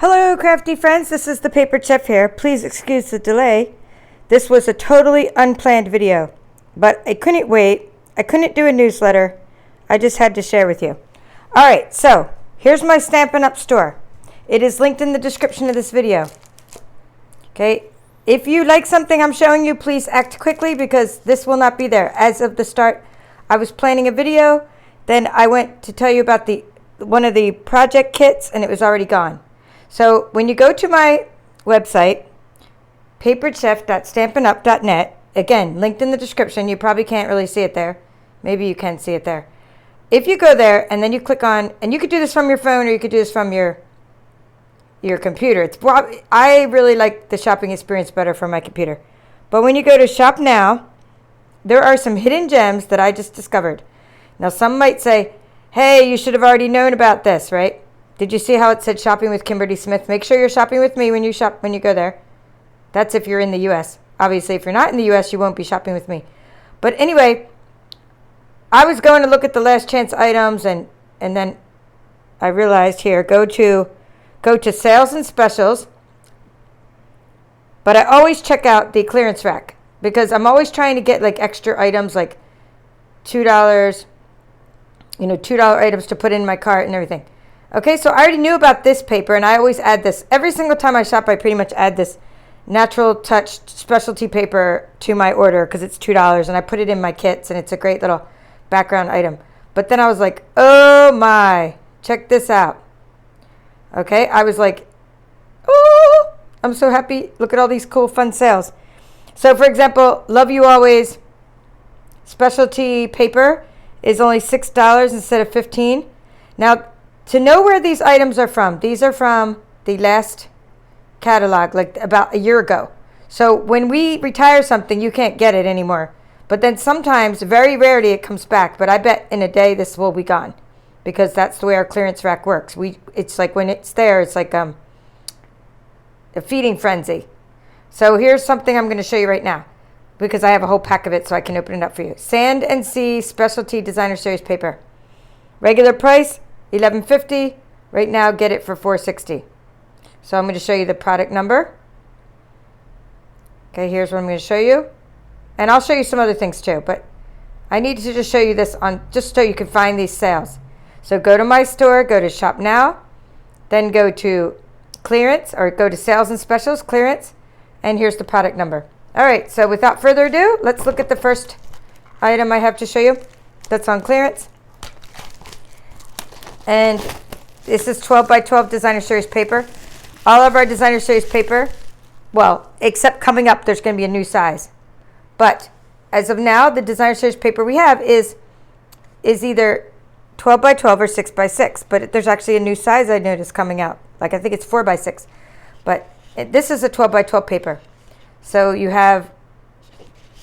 Hello crafty friends, this is the Paper Chef here. Please excuse the delay. This was a totally unplanned video, but I couldn't wait. I couldn't do a newsletter. I just had to share with you. Alright, so here's my Stampin' Up! Store. It is linked in the description of this video. Okay, if you like something I'm showing you, please act quickly because this will not be there. As of the start, I was planning a video, then I went to tell you about one of the project kits and it was already gone. So when you go to my website, paperchef.stampinup.net, again, linked in the description, you probably can't really see it there. Maybe you can see it there. If you go there and then you click on, and you could do this from your phone or you could do this from your computer. I really like the shopping experience better from my computer. But when you go to Shop Now, there are some hidden gems that I just discovered. Now some might say, hey, you should have already known about this, right? Did you see how it said shopping with Kimberly Smith? Make sure you're shopping with me when you go there. That's if you're in the U.S. Obviously, if you're not in the U.S., you won't be shopping with me. But anyway, I was going to look at the last chance items, and then I realized here, go to sales and specials. But I always check out the clearance rack because I'm always trying to get like extra items, like $2, $2 items to put in my cart and everything. Okay, so I already knew about this paper, and I always add this. Every single time I shop, I pretty much add this Natural Touch specialty paper to my order because it's $2, and I put it in my kits, and it's a great little background item. But then I was like, oh my, check this out. Okay, I was like, oh, I'm so happy. Look at all these cool, fun sales. So, for example, Love You Always specialty paper is only $6 instead of $15. Now, to know where these items are from, these are from the last catalog, like about a year ago. So when we retire something, you can't get it anymore. But then sometimes, very rarely, it comes back. But I bet in a day this will be gone because that's the way our clearance rack works. It's like when it's there, it's like a feeding frenzy. So here's something I'm going to show you right now because I have a whole pack of it so I can open it up for you. Sand and Sea Specialty Designer Series paper. Regular price, $11.50. Right now, get it for $4.60. So I'm going to show you the product number. Okay, here's what I'm going to show you. And I'll show you some other things too, but I need to just show you this just so you can find these sales. So go to my store, go to Shop Now, then go to Clearance, or go to Sales and Specials, Clearance, and here's the product number. All right, so without further ado, let's look at the first item I have to show you that's on clearance. And this is 12 by 12 Designer Series paper. All of our Designer Series paper, well, except coming up, there's going to be a new size. But as of now, the Designer Series paper we have is either 12 by 12 or 6 by 6. But there's actually a new size I noticed coming out. Like I think it's 4 by 6. But this is a 12 by 12 paper. So you have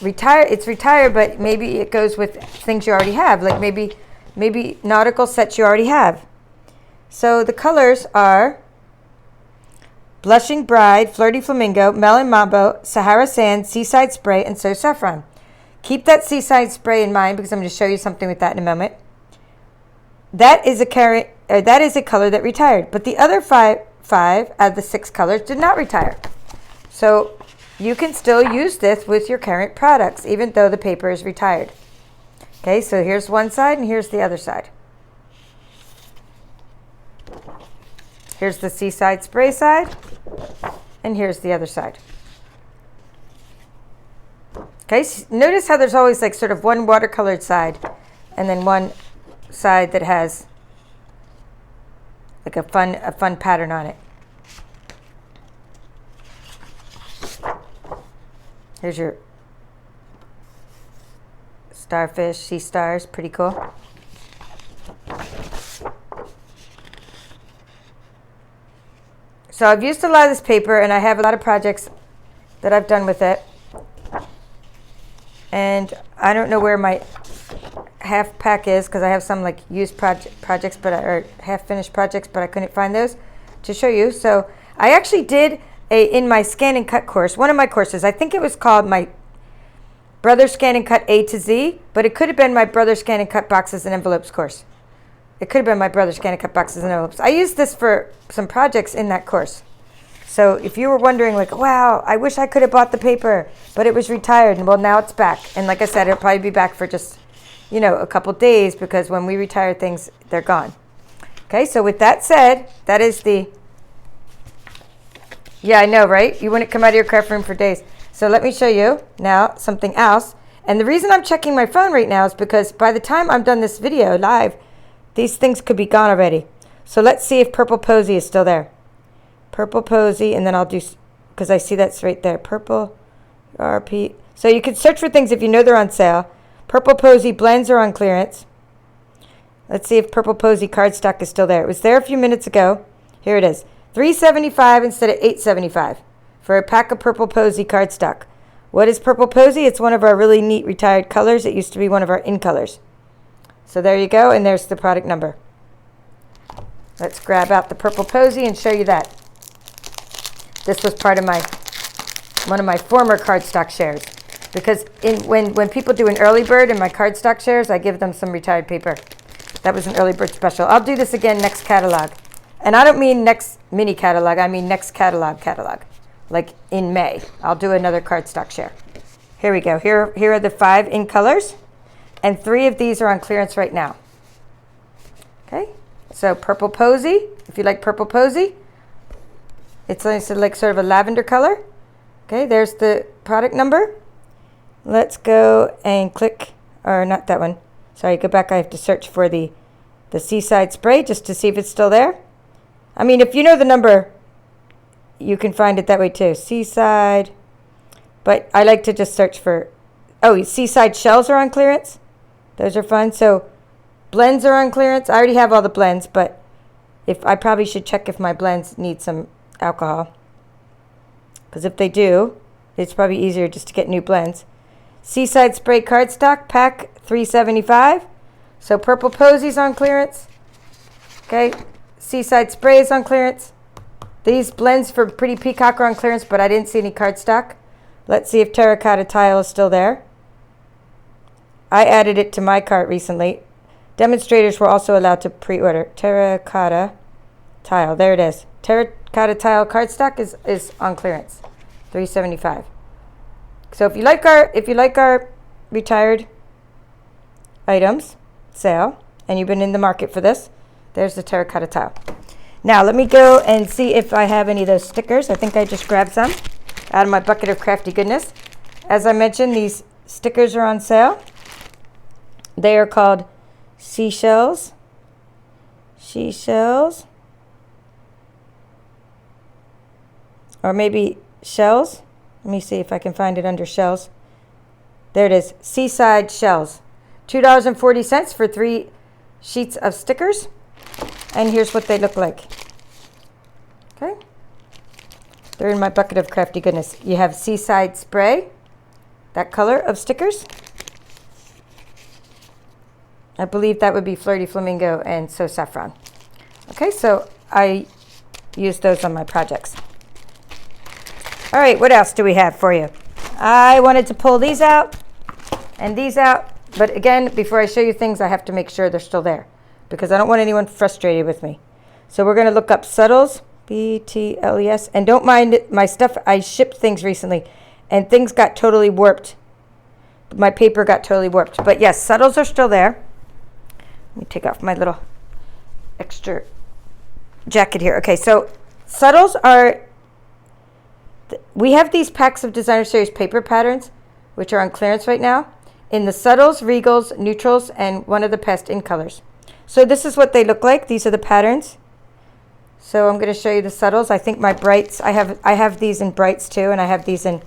it's retired, but maybe it goes with things you already have. Like maybe nautical sets you already have. So the colors are Blushing Bride, Flirty Flamingo, Melon Mambo, Sahara Sand, Seaside Spray, and So Saffron. Keep that Seaside Spray in mind because I'm going to show you something with that in a moment. That is a color that retired, but the other five out of the 6 colors did not retire. So you can still use this with your current products, even though the paper is retired. Okay, so here's one side and here's the other side. Here's the Seaside Spray side, and here's the other side. Okay, so notice how there's always like sort of one watercolored side, and then one side that has like a fun pattern on it. Here's your starfish, sea stars, pretty cool. So I've used a lot of this paper, and I have a lot of projects that I've done with it. And I don't know where my half pack is because I have some like used projects, or half finished projects, but I couldn't find those to show you. So I actually did in my Scan and Cut course, one of my courses, I think it was called my Brother Scan and Cut A to Z, but it could have been my Brother Scan and Cut Boxes and Envelopes course. It could have been my brother's Scan and Cut Boxes and Envelopes. I used this for some projects in that course. So if you were wondering, like, wow, I wish I could have bought the paper, but it was retired, and well, now it's back. And like I said, it'll probably be back for just, you know, a couple days, because when we retire things, they're gone. Okay, so with that said, that is the, yeah, I know, right? You wouldn't come out of your craft room for days. So let me show you now something else. And the reason I'm checking my phone right now is because by the time I'm done this video live, these things could be gone already. So let's see if Purple Posy is still there. Purple Posy, and then I'll do, because I see that's right there, Purple RP. So you can search for things if you know they're on sale. Purple Posy blends are on clearance. Let's see if Purple Posy cardstock is still there. It was there a few minutes ago. Here it is, $3.75 instead of $8.75 for a pack of Purple Posy cardstock. What is Purple Posy? It's one of our really neat retired colors. It used to be one of our in colors. So there you go, and there's the product number. Let's grab out the Purple Posy and show you that. This was part of one of my former cardstock shares, because when people do an early bird in my cardstock shares, I give them some retired paper. That was an early bird special. I'll do this again next catalog. And I don't mean next mini catalog, I mean next catalog. Like in May, I'll do another cardstock share. Here we go. Here are the 5 in colors, and 3 of these are on clearance right now. Okay, so Purple Posy, if you like Purple Posy, it's like sort of a lavender color. Okay, there's the product number. Let's go and click, or not that one. Sorry, go back. I have to search for the Seaside Spray just to see if it's still there. I mean, if you know the number, you can find it that way too. Seaside, but I like to just search for, oh, Seaside Shells are on clearance. Those are fun. So blends are on clearance. I already have all the blends, but if I probably should check if my blends need some alcohol, because if they do, it's probably easier just to get new blends. Seaside Spray cardstock pack $3.75. So Purple Posy's on clearance. Okay, Seaside Spray is on clearance. These blends for Pretty Peacock are on clearance, but I didn't see any cardstock. Let's see if Terracotta Tile is still there. I added it to my cart recently. Demonstrators were also allowed to pre-order Terracotta Tile. There it is. Terracotta Tile cardstock is on clearance, $3.75. So if you like our retired items sale, and you've been in the market for this, there's the Terracotta Tile. Now let me go and see if I have any of those stickers. I think I just grabbed some out of my bucket of crafty goodness. As I mentioned, these stickers are on sale. They are called Seashells. Or maybe Shells. Let me see if I can find it under Shells. There it is, Seaside Shells. $2.40 for 3 sheets of stickers. And here's what they look like. Okay. They're in my bucket of crafty goodness. You have Seaside Spray, that color of stickers. I believe that would be Flirty Flamingo and So Saffron. Okay, so I use those on my projects. All right, what else do we have for you? I wanted to pull these out and these out, but again, before I show you things, I have to make sure they're still there, because I don't want anyone frustrated with me. So we're going to look up Subtles, BTLES, and don't mind my stuff. I shipped things recently, and things got totally warped. My paper got totally warped. But yes, Subtles are still there. Let me take off my little extra jacket here. Okay, so Subtles are, we have these packs of Designer Series paper patterns, which are on clearance right now, in the Subtles, Regals, Neutrals, and one of the past in colors. So this is what they look like. These are the patterns. So I'm going to show you the Subtles. I think my brights, I have these in brights too, and I have these in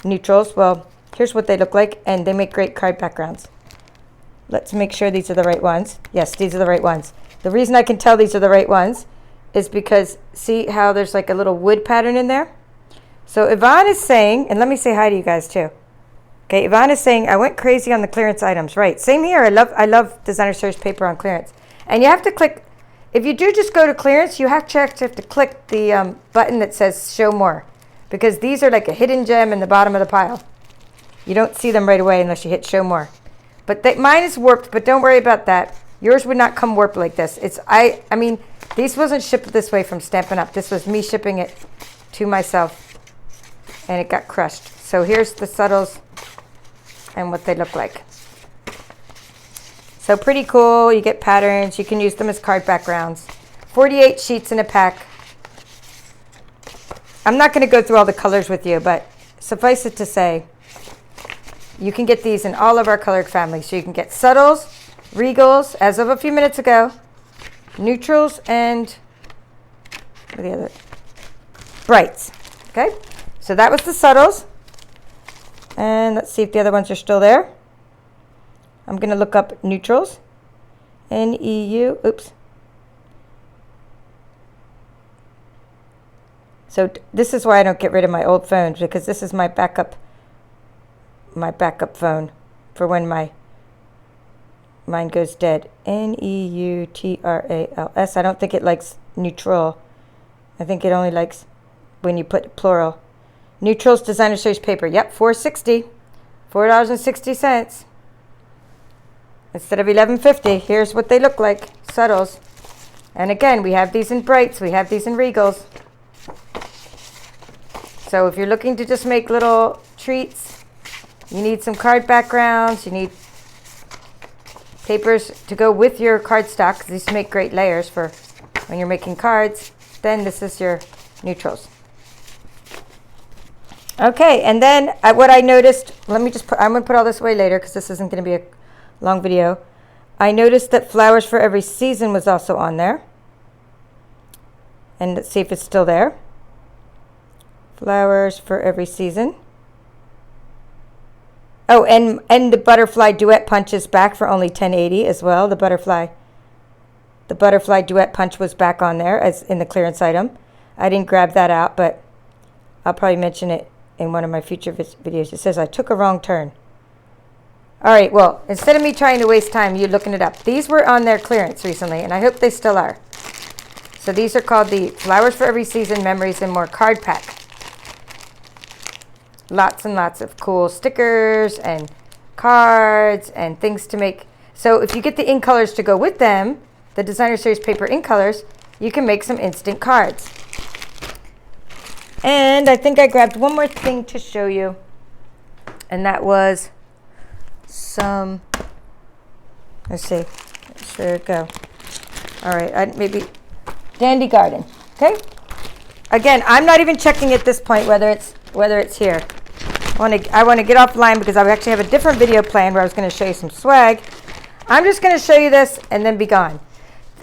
neutrals. Well, here's what they look like, and they make great card backgrounds. Let's make sure these are the right ones. Yes, these are the right ones. The reason I can tell these are the right ones is because see how there's like a little wood pattern in there? So Yvonne is saying, and let me say hi to you guys too. Okay, Yvonne is saying, I went crazy on the clearance items. Right, same here. I love Designer Series paper on clearance. And you have to click, if you do just go to clearance, you have to click the button that says show more, because these are like a hidden gem in the bottom of the pile. You don't see them right away unless you hit show more. But mine is warped, but don't worry about that. Yours would not come warped like this. I mean, these wasn't shipped this way from Stampin' Up. This was me shipping it to myself, and it got crushed. So here's the subtles and what they look like. So pretty cool. You get patterns. You can use them as card backgrounds. 48 sheets in a pack. I'm not going to go through all the colors with you, but suffice it to say, you can get these in all of our color families. So you can get subtles, regals, as of a few minutes ago, neutrals, and what are the other? Brights. Okay, so that was the subtles. And let's see if the other ones are still there. I'm going to look up neutrals. N-E-U, oops. So this is why I don't get rid of my old phones, because this is my backup phone for when mine goes dead. N-E-U-T-R-A-L-S. I don't think it likes neutral. I think it only likes when you put plural. Neutrals Designer Series paper. Yep, $4.60. $4.60. Instead of $11.50. Here's what they look like. Subtles. And again, we have these in brights. We have these in regals. So if you're looking to just make little treats, you need some card backgrounds, you need papers to go with your cardstock. These make great layers for when you're making cards. Then this is your neutrals. Okay, and then what I noticed, I'm going to put all this away later because this isn't going to be a long video. I noticed that Flowers for Every Season was also on there. And let's see if it's still there. Flowers for Every Season. Oh, and the Butterfly Duet Punch is back for only $10.80 as well. The Butterfly Duet Punch was back on there as in the clearance item. I didn't grab that out, but I'll probably mention it in one of my future videos. It says I took a wrong turn. All right, well, instead of me trying to waste time, you looking it up. These were on their clearance recently, and I hope they still are. So these are called the Flowers for Every Season Memories and More Card Pack. Lots and lots of cool stickers and cards and things to make. So if you get the ink colors to go with them, the Designer Series paper ink colors, you can make some instant cards. And I think I grabbed one more thing to show you, and that was some, let's see, there it go. All right, maybe Dandy Garden. Okay. Again, I'm not even checking at this point whether it's here. I want to get offline because I actually have a different video planned where I was going to show you some swag. I'm just going to show you this and then be gone.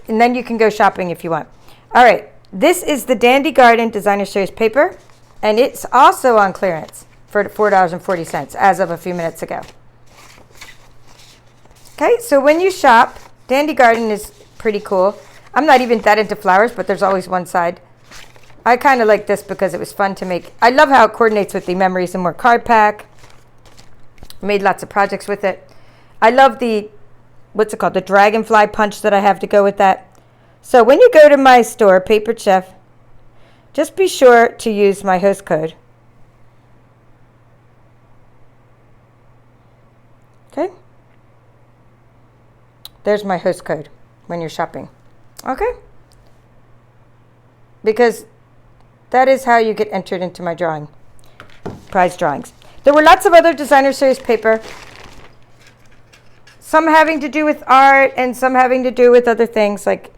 And then you can go shopping if you want. All right. This is the Dandy Garden Designer Series paper, and it's also on clearance for $4.40 as of a few minutes ago. Okay, so when you shop, Dandy Garden is pretty cool. I'm not even that into flowers, but there's always one side. I kind of like this because it was fun to make. I love how it coordinates with the Memories and More card pack. Made lots of projects with it. I love the, what's it called? The Dragonfly Punch that I have to go with that. So when you go to my store, Paper Chef, just be sure to use my host code. Okay? There's my host code when you're shopping. Okay? Because that is how you get entered into my prize drawings. There were lots of other Designer Series paper. Some having to do with art and some having to do with other things like.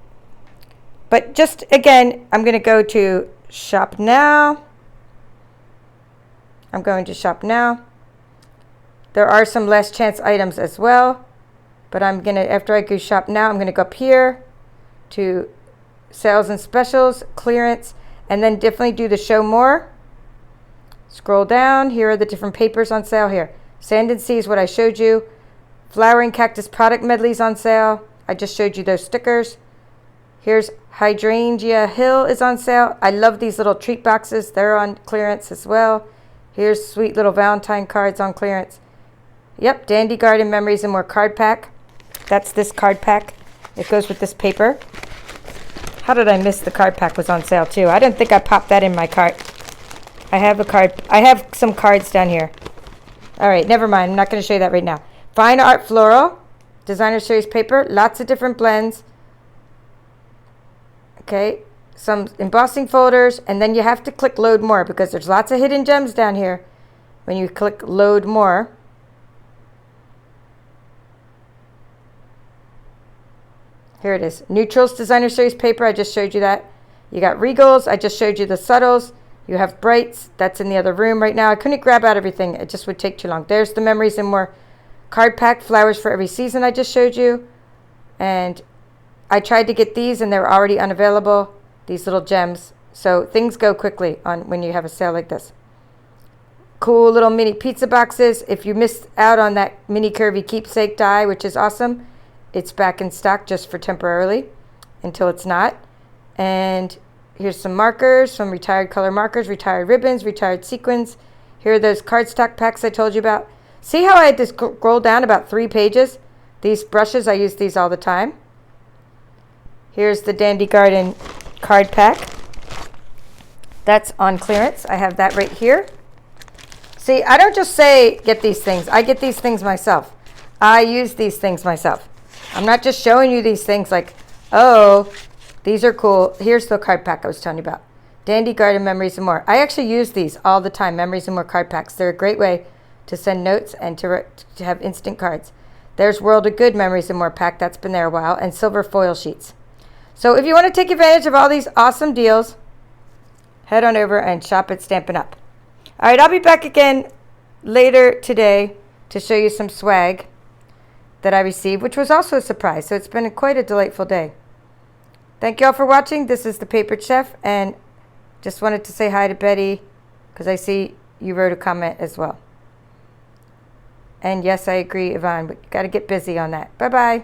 But just again, I'm going to go to Shop Now. I'm going to Shop Now. There are some last chance items as well. But I'm going to, after I go Shop Now, I'm going to go up here to Sales and Specials, Clearance, and then definitely do the Show More. Scroll down. Here are the different papers on sale here. Sand and Sea is what I showed you. Flowering Cactus product medleys on sale. I just showed you those stickers. Here's Hydrangea Hill is on sale. I love these little treat boxes. They're on clearance as well. Here's sweet little Valentine cards on clearance. Yep, Dandy Garden Memories and More card pack. That's this card pack. It goes with this paper. How did I miss the card pack was on sale too? I didn't think I popped that in my cart. I have some cards down here. All right, never mind. I'm not going to show you that right now. Fine Art Floral. designer series paper, lots of different blends. Okay, some embossing folders, and then you have to click load more because there's lots of hidden gems down here when you click load more. Here it is. Neutrals designer series paper. I just showed you that. You got regals. I just showed you the subtles. You have brights. That's in the other room right now. I couldn't grab out everything. It just would take too long. There's the memories and more card pack. Flowers for every season I just showed you. And I tried to get these and they were already unavailable. These little gems. So things go quickly on when you have a sale like this. Cool little mini pizza boxes. If you missed out on that mini curvy keepsake die, which is awesome, it's back in stock just for temporarily until it's not. And here's some markers, some retired color markers, retired ribbons, retired sequins. Here are those cardstock packs I told you about. See how I had to scroll down about 3 pages? These brushes, I use these all the time. Here's the Dandy Garden card pack. That's on clearance. I have that right here. See, I don't just say get these things. I get these things myself. I use these things myself. I'm not just showing you these things like, oh, these are cool. Here's the card pack I was telling you about. Dandy Garden Memories and More. I actually use these all the time, Memories and More card packs. They're a great way to send notes and to have instant cards. There's World of Good Memories and More pack. That's been there a while. And silver foil sheets. So if you want to take advantage of all these awesome deals, head on over and shop at Stampin' Up. All right, I'll be back again later today to show you some swag that I received, which was also a surprise. So it's been quite a delightful day. Thank you all for watching. This is the Papered Chef, and just wanted to say hi to Betty because I see you wrote a comment as well. And yes, I agree, Yvonne, but you got to get busy on that. Bye-bye.